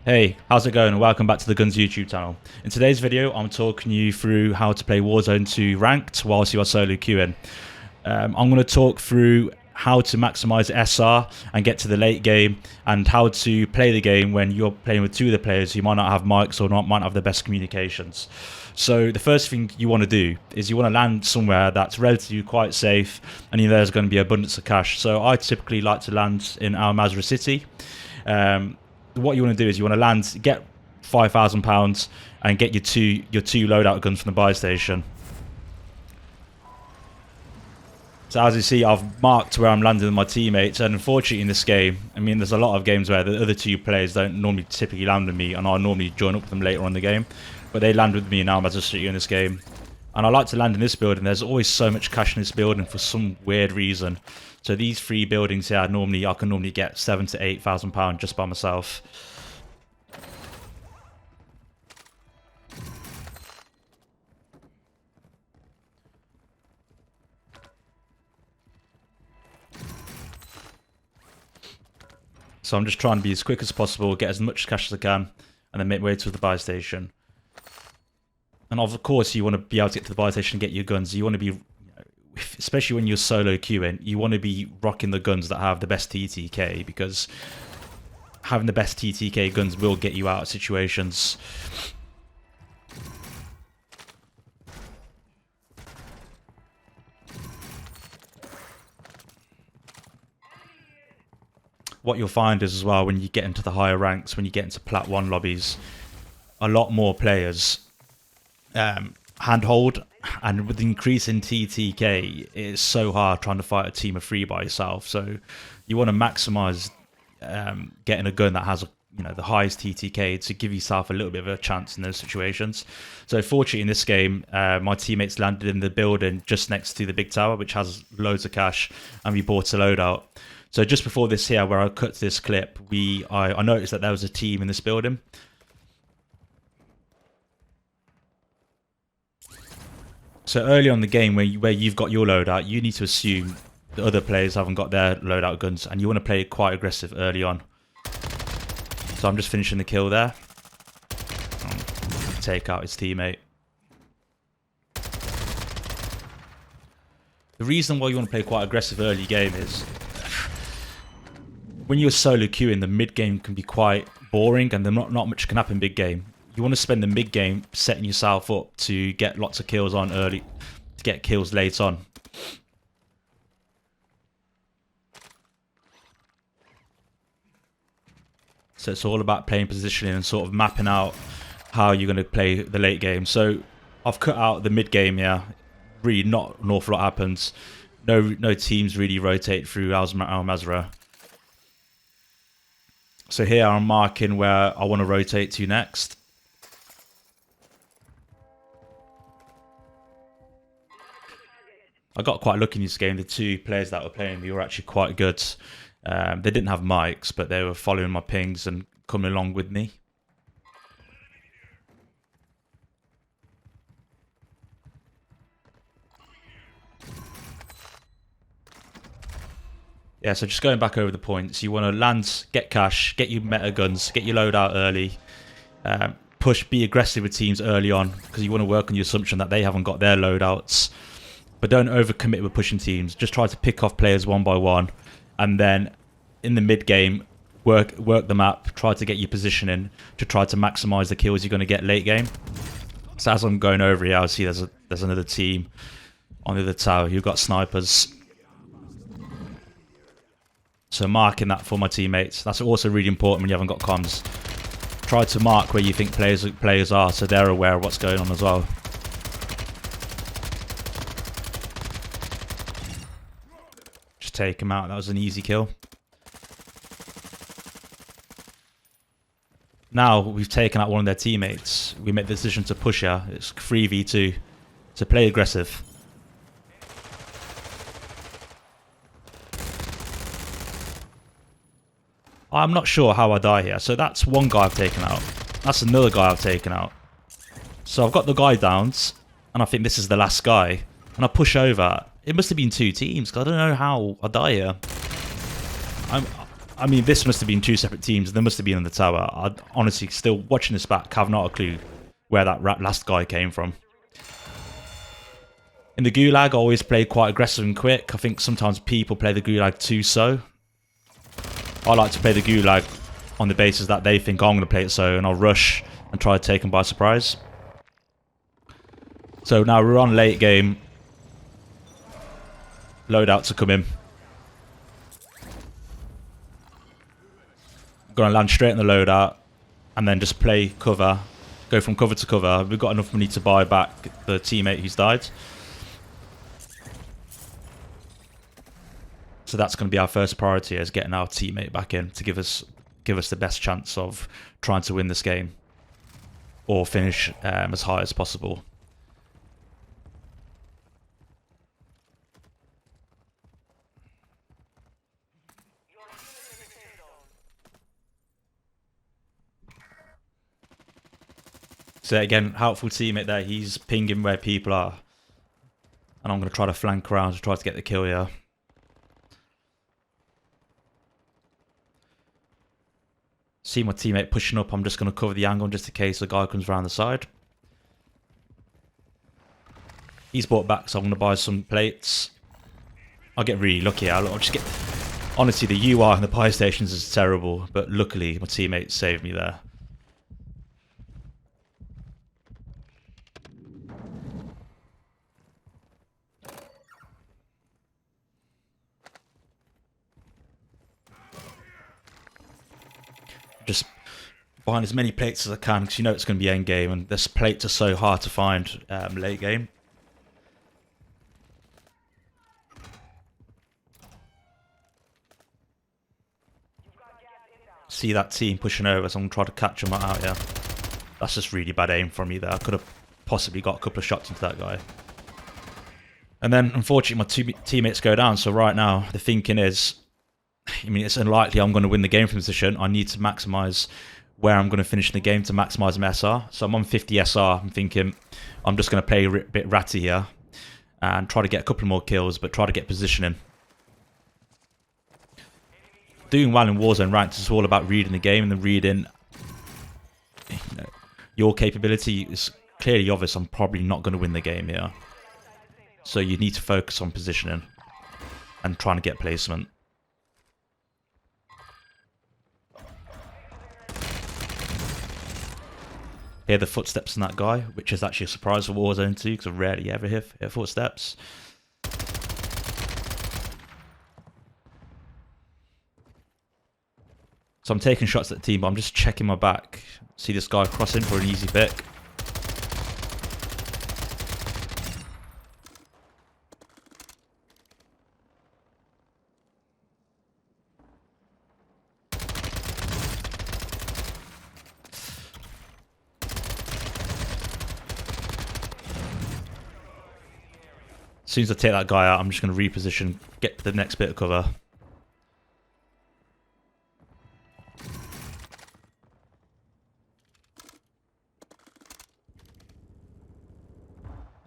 Hey, how's it going? Welcome back to the Guns YouTube channel. In today's video, I'm talking you through how to play Warzone 2 ranked whilst you are solo queuing. I'm going to talk through how to maximize SR and get to the late game, and how to play the game when you're playing with two of the players who might not have mics or might not have the best communications. So the first thing you want to do is you want to land somewhere that's relatively quite safe, and you know there's going to be abundance of cash. So I typically like to land in Al Mazrah City. What you want to do is you want to land, get £5,000 and get your two loadout guns from the buy station. So as you see, I've marked where I'm landing with my teammates, and unfortunately in this game, I mean, there's a lot of games where the other two players don't normally typically land with me, and I normally join up with them later on in the game, but they land with me now as a City in this game. And I like to land in this building. There's always so much cash in this building for some weird reason. So these three buildings here, I can normally get £7,000 to £8,000 just by myself. So I'm just trying to be as quick as possible, get as much cash as I can, and then make my way to the buy station. And of course, you want to be able to get to the buy station and get your guns. You want to be, especially when you're solo queuing, you want to be rocking the guns that have the best TTK, because having the best TTK guns will get you out of situations. What you'll find is as well, when you get into the higher ranks, when you get into Plat 1 lobbies, a lot more players handhold, and with the increase in TTK, it's so hard trying to fight a team of three by yourself. So you want to maximize getting a gun that has the highest TTK to give yourself a little bit of a chance in those situations. So fortunately in this game, my teammates landed in the building just next to the big tower, which has loads of cash, and we bought a loadout. So just before this here, where I cut this clip, I noticed that there was a team in this building. So early on in the game, where you've got your loadout, you need to assume the other players haven't got their loadout guns, and you want to play quite aggressive early on. So I'm just finishing the kill there. Take out his teammate. The reason why you want to play quite aggressive early game is when you're solo queuing, the mid game can be quite boring, and not much can happen big game. You want to spend the mid game setting yourself up to get lots of kills on early, to get kills late on. So it's all about playing positioning and sort of mapping out how you're going to play the late game. So I've cut out the mid game here. Really not an awful lot happens. No teams really rotate through Al Mazrah. So here I'm marking where I want to rotate to next. I got quite lucky in this game. The two players that were playing me were actually quite good. They didn't have mics, but they were following my pings and coming along with me. Yeah, so just going back over the points, you want to land, get cash, get your meta guns, get your loadout early, be aggressive with teams early on, because you want to work on your assumption that they haven't got their loadouts. But don't overcommit with pushing teams. Just try to pick off players one by one, and then in the mid game, work the map, try to get your positioning to try to maximize the kills you're going to get late game. So as I'm going over here, I see there's another team on the other tower. You've got snipers. So marking that for my teammates. That's also really important when you haven't got comms. Try to mark where you think players are, so they're aware of what's going on as well. Just take him out. That was an easy kill. Now we've taken out one of their teammates. We make the decision to push her. It's 3v2. So play aggressive. I'm not sure how I die here. So that's one guy I've taken out. That's another guy I've taken out. So I've got the guy down, and I think this is the last guy. And I push over. It must have been two teams, because I don't know how I die here. I mean, this must have been two separate teams. They must have been in the tower. I honestly, still watching this back, have not a clue where that last guy came from. In the Gulag, I always play quite aggressive and quick. I think sometimes people play the Gulag too so. I like to play the Gulag on the basis that they think I'm going to play it so, and I'll rush and try to take them by surprise. So now we're on late game. Loadouts are coming. I'm going to land straight in the loadout and then just play cover. Go from cover to cover. We've got enough money to buy back the teammate who's died. So that's going to be our first priority, is getting our teammate back in to give us the best chance of trying to win this game or finish as high as possible. So again, helpful teammate there. He's pinging where people are, and I'm going to try to flank around to try to get the kill here. See my teammate pushing up, I'm just going to cover the angle just in case the guy comes around the side. He's brought back, so I'm going to buy some plates. I'll get really lucky. I'll just get... Honestly, the UI and the buy stations is terrible, but luckily my teammate saved me there. Just buying as many plates as I can, because you know it's going to be end game, and this plates are so hard to find late game. See that team pushing over, so I'm going to try to catch them out here. That's just really bad aim from me there. I could have possibly got a couple of shots into that guy. And then, unfortunately, my two teammates go down, so right now the thinking is, I mean, it's unlikely I'm going to win the game from position. I need to maximise where I'm going to finish in the game to maximise my SR. So I'm on 50 SR. I'm thinking I'm just going to play a bit ratty here and try to get a couple more kills, but try to get positioning. Doing well in Warzone Ranked is all about reading the game and then reading, you know, your capability. Is clearly obvious I'm probably not going to win the game here. So you need to focus on positioning and trying to get placement. Hear the footsteps in that guy, which is actually a surprise for Warzone 2, because I rarely ever hear footsteps. So I'm taking shots at the team, but I'm just checking my back. See this guy crossing for an easy pick. As soon as I take that guy out, I'm just going to reposition, get to the next bit of cover.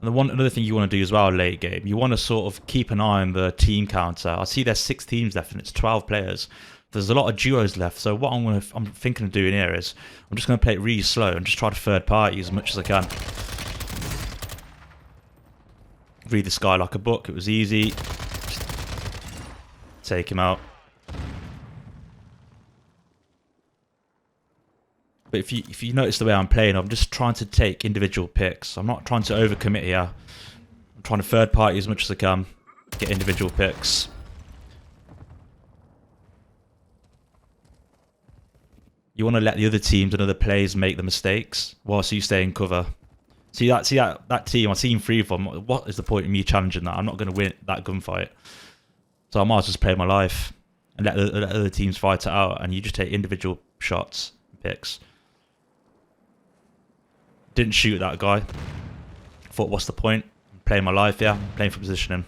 And another thing you want to do as well late game, you want to sort of keep an eye on the team counter. I see there's 6 teams left and it's 12 players. There's a lot of duos left, so what I'm thinking of doing here is I'm just going to play it really slow and just try to third party as much as I can. Read this guy like a book. It was easy. Just take him out. But if you notice the way I'm playing, I'm just trying to take individual picks. I'm not trying to overcommit here. I'm trying to third party as much as I can. Get individual picks. You want to let the other teams and other players make the mistakes whilst you stay in cover. See that team, I seen 3 of them. What is the point of me challenging that? I'm not going to win that gunfight. So I might as well just play my life and let the other teams fight it out, and you just take individual shots, picks. Didn't shoot that guy. Thought, what's the point? I'm playing my life, yeah. I'm playing for positioning.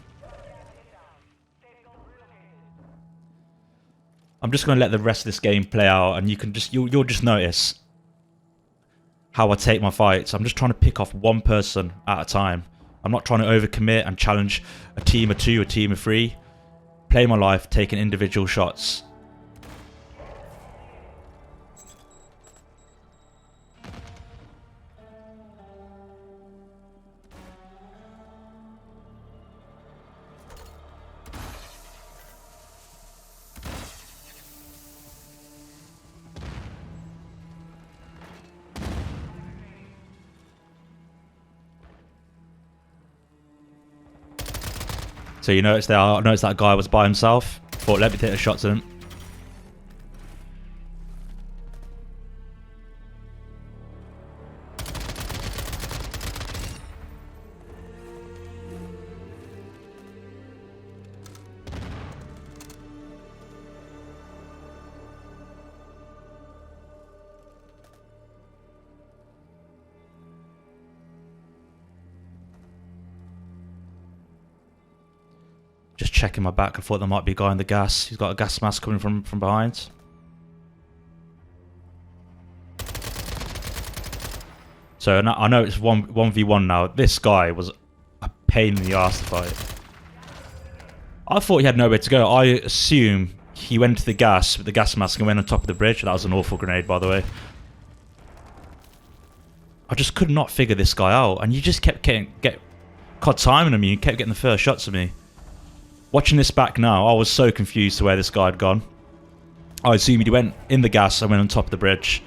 I'm just going to let the rest of this game play out, and you'll just notice how I take my fights. I'm just trying to pick off one person at a time. I'm not trying to overcommit and challenge a team of 2, a team of 3. Play my life, taking individual shots. So you noticed there, I noticed that guy was by himself. Thought, let me take a shot to him. Just checking my back. I thought there might be a guy in the gas. He's got a gas mask coming from behind. So I know it's 1v1 now. This guy was a pain in the arse to fight. I thought he had nowhere to go. I assume he went to the gas with the gas mask and went on top of the bridge. That was an awful grenade, by the way. I just could not figure this guy out. And you just kept caught timing him. You kept getting the first shots of me. Watching this back now, I was so confused to where this guy had gone. I assumed he went in the gas and went on top of the bridge.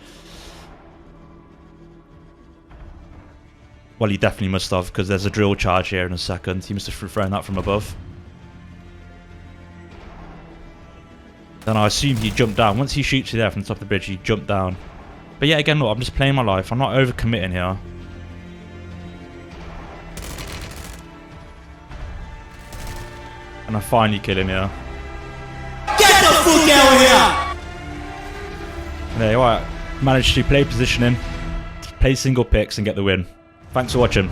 Well, he definitely must have, because there's a drill charge here in a second. He must have thrown that from above. Then I assume he jumped down. Once he shoots you there from the top of the bridge, he jumped down. But yeah, again, look, I'm just playing my life. I'm not overcommitting here. And I finally kill him here. Get the fuck out of here! There you are. Managed to play positioning, play single picks and get the win. Thanks for watching.